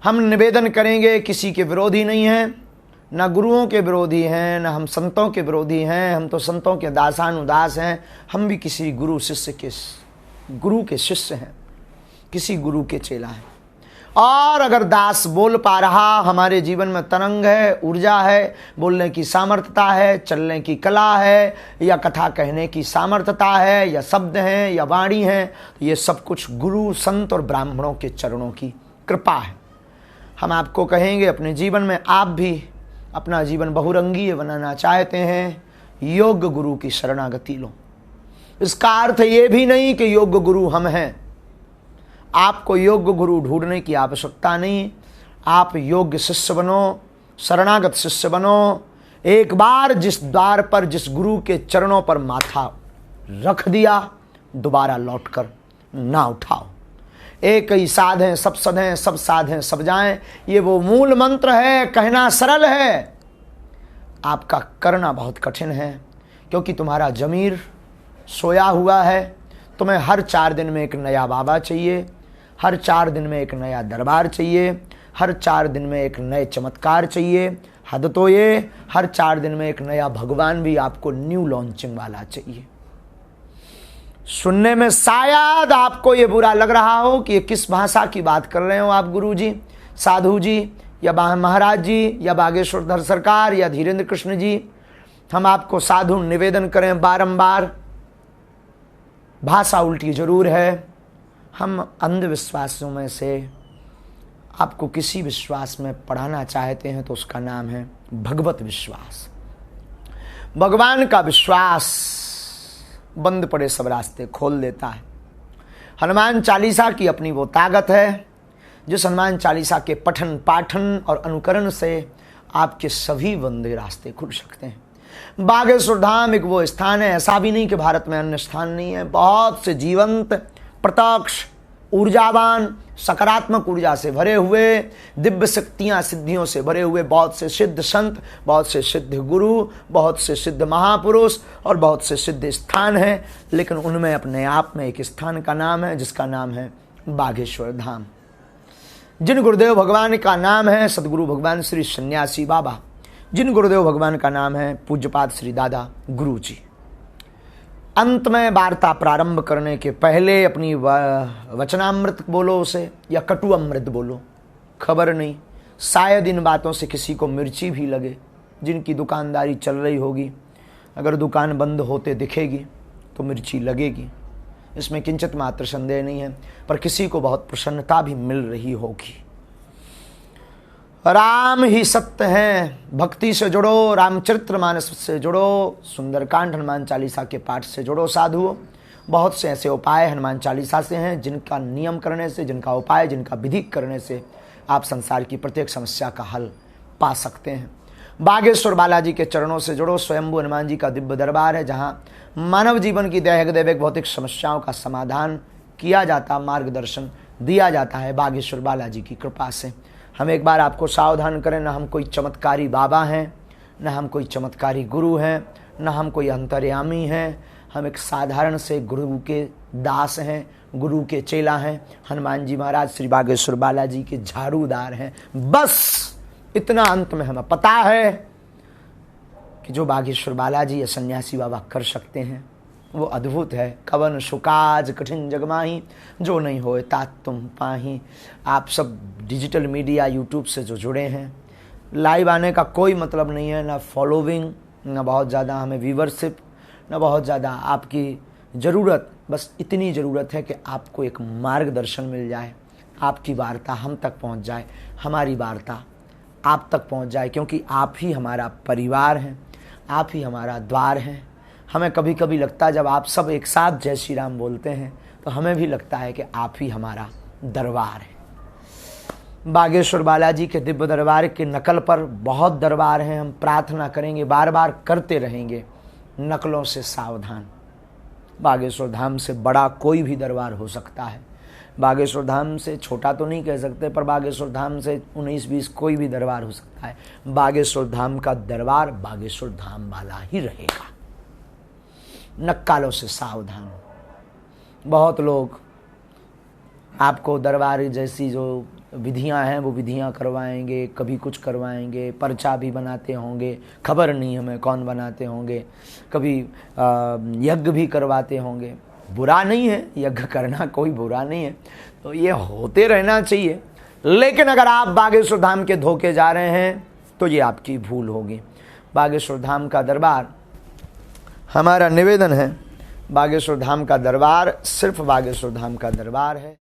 हम निवेदन करेंगे, किसी के विरोधी नहीं हैं, ना गुरुओं के विरोधी हैं, ना हम संतों के विरोधी हैं। हम तो संतों के दासानुदास हैं। हम भी किसी गुरु के शिष्य हैं, किसी गुरु के चेला हैं। और अगर दास बोल पा रहा, हमारे जीवन में तरंग है, ऊर्जा है, बोलने की सामर्थ्यता है, चलने की कला है, या कथा कहने की सामर्थ्यता है, या शब्द हैं, या वाणी है, तो ये सब कुछ गुरु, संत और ब्राह्मणों के चरणों की कृपा है। हम आपको कहेंगे, अपने जीवन में आप भी अपना जीवन बहुरंगीय बनाना चाहते हैं, योग्य गुरु की शरणागति लो। इसका अर्थ ये भी नहीं कि योग्य गुरु हम हैं। आपको योग्य गुरु ढूंढने की आवश्यकता नहीं। आप योग्य शिष्य बनो, शरणागत शिष्य बनो। एक बार जिस द्वार पर, जिस गुरु के चरणों पर माथा रख दिया, दोबारा लौटकर ना उठाओ। एक ही साध हैं सब सद हैं, सब साध हैं सब जाएं। ये वो मूल मंत्र है। कहना सरल है, आपका करना बहुत कठिन है, क्योंकि तुम्हारा जमीर सोया हुआ है। तुम्हें हर 4 दिन में एक नया बाबा चाहिए, हर 4 दिन में एक नया दरबार चाहिए, हर 4 दिन में एक नए चमत्कार चाहिए। हद तो ये, हर 4 दिन में एक नया भगवान भी आपको न्यू लॉन्चिंग वाला चाहिए। सुनने में शायद आपको ये बुरा लग रहा हो कि ये किस भाषा की बात कर रहे हो आप, गुरु जी, साधु जी, या महाराज जी, या बागेश्वर धर सरकार, या धीरेन्द्र कृष्ण जी। हम आपको साधु निवेदन करें बारंबार, भाषा उल्टी जरूर है। हम अंधविश्वासों में से आपको किसी विश्वास में पढ़ाना चाहते हैं, तो उसका नाम है भगवत विश्वास। भगवान का विश्वास बंद पड़े सब रास्ते खोल देता है। हनुमान चालीसा की अपनी वो ताकत है, जिस हनुमान चालीसा के पठन पाठन और अनुकरण से आपके सभी बंदे रास्ते खुल सकते हैं। बागेश्वर धाम एक वो स्थान है, ऐसा भी नहीं कि भारत में अन्य स्थान नहीं है। बहुत से जीवंत, प्रत्यक्ष, ऊर्जावान, सकारात्मक ऊर्जा से भरे हुए, दिव्य शक्तियां, सिद्धियों से भरे हुए बहुत से सिद्ध संत, बहुत से सिद्ध गुरु, बहुत से सिद्ध महापुरुष और बहुत से सिद्ध स्थान हैं। लेकिन उनमें अपने आप में एक स्थान का नाम है, जिसका नाम है बागेश्वर धाम। जिन गुरुदेव भगवान का नाम है सदगुरु भगवान श्री सन्यासी बाबा, जिन गुरुदेव भगवान का नाम है पूज्यपाद श्री दादा गुरु जी। अंत में वार्ता प्रारंभ करने के पहले अपनी वचनामृत बोलो उसे, या कटु अमृत बोलो, खबर नहीं, शायद इन बातों से किसी को मिर्ची भी लगे। जिनकी दुकानदारी चल रही होगी, अगर दुकान बंद होते दिखेगी तो मिर्ची लगेगी, इसमें किंचित मात्र संदेह नहीं है। पर किसी को बहुत प्रसन्नता भी मिल रही होगी। राम ही सत्य हैं, भक्ति से जुड़ो, रामचरितमानस से जुड़ो, सुंदरकांड हनुमान चालीसा के पाठ से जुड़ो साधुओं। बहुत से ऐसे उपाय हनुमान चालीसा से हैं, जिनका नियम करने से, जिनका उपाय, जिनका विधि करने से आप संसार की प्रत्येक समस्या का हल पा सकते हैं। बागेश्वर बालाजी के चरणों से जुड़ो। स्वयंभू हनुमान जी का दिव्य दरबार है, जहाँ मानव जीवन की दैहिक दैविक भौतिक समस्याओं का समाधान किया जाता, मार्गदर्शन दिया जाता है बागेश्वर बालाजी की कृपा से। हम एक बार आपको सावधान करें, ना हम कोई चमत्कारी बाबा हैं, ना हम कोई चमत्कारी गुरु हैं, ना हम कोई अंतर्यामी हैं। हम एक साधारण से गुरु के दास हैं, गुरु के चेला हैं। हनुमान जी महाराज श्री बागेश्वर बालाजी के झाड़ूदार हैं। बस इतना अंत में हमें पता है कि जो बागेश्वर बालाजी या सन्यासी बाबा कर सकते हैं वो अद्भुत है। कवन सुकाज कठिन जगमाही, जो नहीं होए तात तुम पाही। आप सब डिजिटल मीडिया यूट्यूब से जो जुड़े हैं, लाइव आने का कोई मतलब नहीं है, ना फॉलोविंग, ना बहुत ज़्यादा हमें व्यूवरशिप, ना बहुत ज़्यादा आपकी ज़रूरत। बस इतनी ज़रूरत है कि आपको एक मार्गदर्शन मिल जाए, आपकी वार्ता हम तक पहुंच जाए, हमारी वार्ता आप तक पहुंच जाए, क्योंकि आप ही हमारा परिवार हैं, आप ही हमारा द्वार हैं। हमें कभी कभी लगता है जब आप सब एक साथ जय श्री राम बोलते हैं तो हमें भी लगता है कि आप ही हमारा दरबार है। बागेश्वर बालाजी के दिव्य दरबार के नकल पर बहुत दरबार हैं। हम प्रार्थना करेंगे, बार बार करते रहेंगे, नकलों से सावधान। बागेश्वर धाम से बड़ा कोई भी दरबार हो सकता है। बागेश्वर धाम से छोटा तो नहीं कह सकते, पर बागेश्वर धाम से 19-20 कोई भी दरबार हो सकता है। बागेश्वर धाम का दरबार बागेश्वर धाम वाला ही रहेगा। नक्कालों से सावधान। बहुत लोग आपको दरबार जैसी जो विधियां हैं वो विधियां करवाएंगे, कभी कुछ करवाएंगे, पर्चा भी बनाते होंगे, खबर नहीं हमें कौन बनाते होंगे, कभी यज्ञ भी करवाते होंगे। बुरा नहीं है, यज्ञ करना कोई बुरा नहीं है, तो ये होते रहना चाहिए। लेकिन अगर आप बागेश्वर धाम के धोखे जा रहे हैं तो ये आपकी भूल होगी। बागेश्वर धाम का दरबार, हमारा निवेदन है, बागेश्वर धाम का दरबार सिर्फ बागेश्वर धाम का दरबार है।